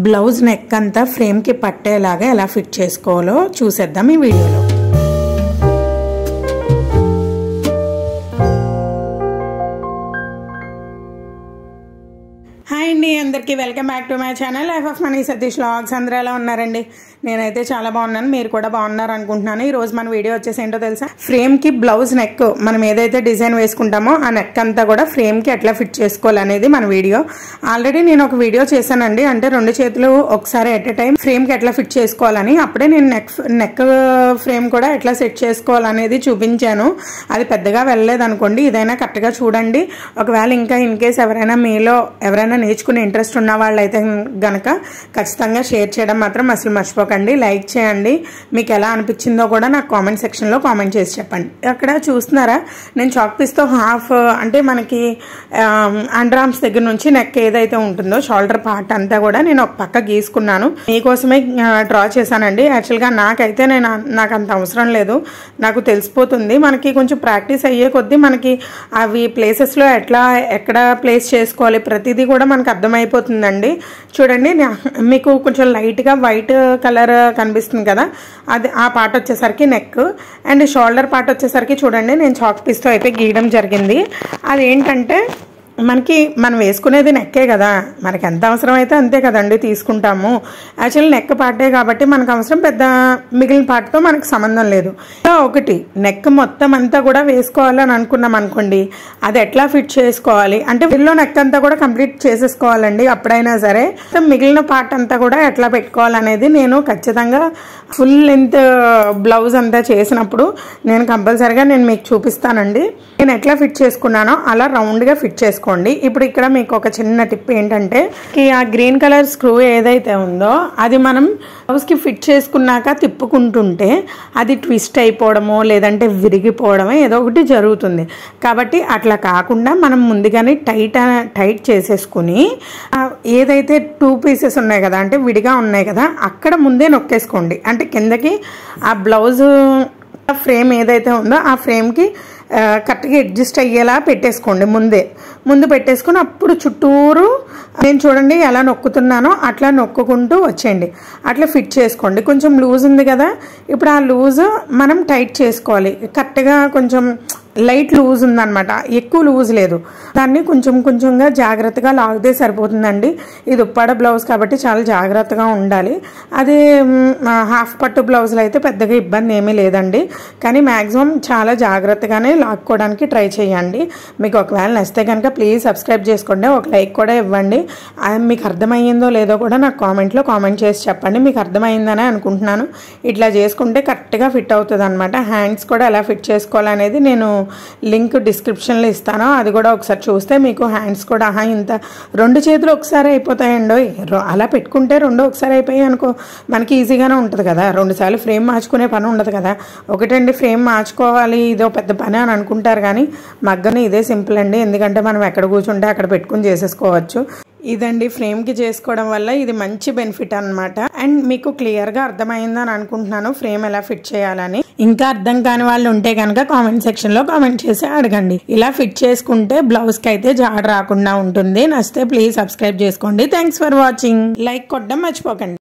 Blouse neck అంతా ఫ్రేమ్కి పట్టేలాగా ఎలా ఫిట్ చేసుకోవాలో చూసేద్దాం ఈ వీడియోలో. హాయ్ అండి, అందరికీ welcome back to my channel life of money Satish vlogs. అందరూ ఎలా ఉన్నారండి? నేనైతే చాలా బాగున్నాను, మీరు కూడా బాగున్నారు అనుకుంటున్నాను. ఈరోజు మన వీడియో వచ్చేసి ఏంటో తెలుసా, ఫ్రేమ్కి బ్లౌజ్ నెక్ మనం ఏదైతే డిజైన్ వేసుకుంటామో ఆ నెక్ అంతా కూడా ఫ్రేమ్కి ఎట్లా ఫిట్ చేసుకోవాలనేది మన వీడియో. ఆల్రెడీ నేను ఒక వీడియో చేశానండి, అంటే 2 చేతులు ఒకసారి ఎట్ ఎ టైం ఫ్రేమ్కి ఎట్లా ఫిట్ చేసుకోవాలని. అప్పుడే నేను నెక్ ఫ్రేమ్ కూడా ఎట్లా సెట్ చేసుకోవాలనేది చూపించాను. అది పెద్దగా వెళ్ళలేదు అనుకోండి, ఇదైనా కరెక్ట్గా చూడండి. ఒకవేళ ఇంకా ఇన్ కేస్ ఎవరైనా మీలో ఎవరైనా నేర్చుకునే ఇంట్రెస్ట్ ఉన్న వాళ్ళు అయితే గనక ఖచ్చితంగా షేర్ చేయడం మాత్రం అసలు మర్చిపోకండి. లైక్ చేయండి. మీకు ఎలా అనిపించిందో కూడా నాకు కామెంట్ సెక్షన్లో కామెంట్ చేసి చెప్పండి. అక్కడ చూస్తున్నారా, నేను చాక్ పీస్తో హాఫ్, అంటే మనకి అండర్ ఆర్మ్స్ దగ్గర నుంచి నెక్ ఏదైతే ఉంటుందో షోల్డర్ పార్ట్ అంతా కూడా నేను ఒక పక్క గీసుకున్నాను. మీకోసమే డ్రా చేశానండి. యాక్చువల్గా నాకైతే నాకు అంత అవసరం లేదు, నాకు తెలిసిపోతుంది. మనకి కొంచెం ప్రాక్టీస్ అయ్యే కొద్దీ మనకి అవి ప్లేసెస్లో ఎక్కడ ప్లేస్ చేసుకోవాలి ప్రతిదీ కూడా మనకు అర్థమైపోతుందండి. చూడండి, మీకు కొంచెం లైట్గా వైట్ కలర్ కనిపిస్తుంది కదా, అది ఆ పార్ట్ వచ్చేసరికి నెక్. అండ్ షోల్డర్ పార్ట్ వచ్చేసరికి చూడండి, నేను చాక్ పీస్తో అయితే గీయడం జరిగింది. అదేంటంటే మనం వేసుకునేది నెక్కే కదా, మనకి ఎంత అవసరం అయితే అంతే కదండి తీసుకుంటాము. యాక్చువల్లీ నెక్ పార్టే కాబట్టి మనకు అవసరం, పెద్ద మిగిలిన పార్ట్తో మనకు సంబంధం లేదు. ఒకటి నెక్ మొత్తం అంతా కూడా వేసుకోవాలని అనుకున్నాం అనుకోండి, అది ఎట్లా ఫిట్ చేసుకోవాలి అంటే వీళ్ళలో నెక్ అంతా కూడా కంప్లీట్ చేసేసుకోవాలండి. అప్పుడైనా సరే మిగిలిన పార్ట్ అంతా కూడా ఎట్లా పెట్టుకోవాలనేది నేను ఖచ్చితంగా ఫుల్ లెంత్ బ్లౌజ్ అంతా చేసినప్పుడు నేను కంపల్సరీగా మీకు చూపిస్తానండి. నేను ఎట్లా ఫిట్ చేసుకున్నానో అలా రౌండ్గా ఫిట్ చేసుకోండి. ఇప్పుడు ఇక్కడ మీకు ఒక చిన్న టిప్ ఏంటంటే, ఆ గ్రీన్ కలర్ స్క్రూ ఏదైతే ఉందో అది మనం బ్లౌజ్కి ఫిట్ చేసుకున్నాక తిప్పుకుంటుంటే అది ట్విస్ట్ అయిపోవడమో లేదంటే విరిగిపోవడమో ఏదో ఒకటి జరుగుతుంది. కాబట్టి అట్లా కాకుండా మనం ముందుగానే టైట్ చేసేసుకుని ఏదైతే 2 పీసెస్ ఉన్నాయి కదా, అంటే విడిగా ఉన్నాయి కదా, అక్కడ ముందే నొక్కేసుకోండి. అంటే కిందకి ఆ బ్లౌజ్ ఫ్రేమ్ ఏదైతే ఉందో ఆ ఫ్రేమ్కి కరెక్ట్గా అడ్జస్ట్ అయ్యేలా పెట్టేసుకోండి. ముందు పెట్టేసుకుని అప్పుడు చుట్టూరు నేను చూడండి ఎలా నొక్కుతున్నానో అట్లా నొక్కుంటూ వచ్చేయండి. అట్లా ఫిట్ చేసుకోండి. కొంచెం లూజ్ ఉంది కదా, ఇప్పుడు ఆ లూజ్ మనం టైట్ చేసుకోవాలి. కరెక్ట్గా కొంచెం లైట్ లూజ్ ఉందన్నమాట, ఎక్కువ లూజ్ లేదు. దాన్ని కొంచెంగా జాగ్రత్తగా లాగితే సరిపోతుందండి. ఇది ఉప్పాడ బ్లౌజ్ కాబట్టి చాలా జాగ్రత్తగా ఉండాలి. అదే హాఫ్ పట్టు బ్లౌజులు అయితే పెద్దగా ఇబ్బంది ఏమీ లేదండి, కానీ మ్యాక్సిమం చాలా జాగ్రత్తగానే లాక్కోవడానికి ట్రై చేయండి. మీకు ఒకవేళ నచ్చితే కనుక ప్లీజ్ సబ్స్క్రైబ్ చేసుకోండి, ఒక లైక్ కూడా ఇవ్వండి. మీకు అర్థమయ్యిందో లేదో కూడా నాకు కామెంట్లో కామెంట్ చేసి చెప్పండి. మీకు అర్థమైందనే అనుకుంటున్నాను. ఇట్లా చేసుకుంటే కరెక్ట్గా ఫిట్ అవుతుంది అనమాట. హ్యాండ్స్ కూడా ఎలా ఫిట్ చేసుకోవాలనేది నేను లింక్ డిస్క్రిప్షన్లో ఇస్తాను, అది కూడా ఒకసారి చూస్తే మీకు హ్యాండ్స్ కూడా ఇంత 2 చేతులు ఒకసారి అయిపోతాయండి. అలా పెట్టుకుంటే 2 ఒకసారి అయిపోయాయి అనుకో, మనకి ఈజీగానే ఉంటుంది కదా. 2 సార్లు ఫ్రేమ్ మార్చుకునే పని ఉండదు కదా. ఒకటండి ఫ్రేమ్ మార్చుకోవాలి ఇదో పెద్ద పని అని అనుకుంటారు, కానీ మగ్గని ఇదే సింపుల్ అండి. ఎందుకంటే మనం ఎక్కడ కూర్చుంటే అక్కడ పెట్టుకుని చేసేసుకోవచ్చు. ఇదండి ఫ్రేమ్కి చేసుకోవడం వల్ల ఇది మంచి బెనిఫిట్ అనమాట. అండ్ మీకు క్లియర్గా అర్థమైందని అనుకుంటున్నాను ఫ్రేమ్ ఎలా ఫిట్ చేయాలని. ఇంకా అర్థం కాని వాళ్ళు ఉంటే కనుక కామెంట్ సెక్షన్లో కామెంట్ చేసి అడగండి. ఇలా ఫిట్ చేసుకుంటే బ్లౌజ్కి అయితే జాడ రాకుండా ఉంటుంది. నచ్చితే ప్లీజ్ సబ్స్క్రైబ్ చేసుకోండి. Thanks for watching. లైక్ కొట్టడం మర్చిపోకండి.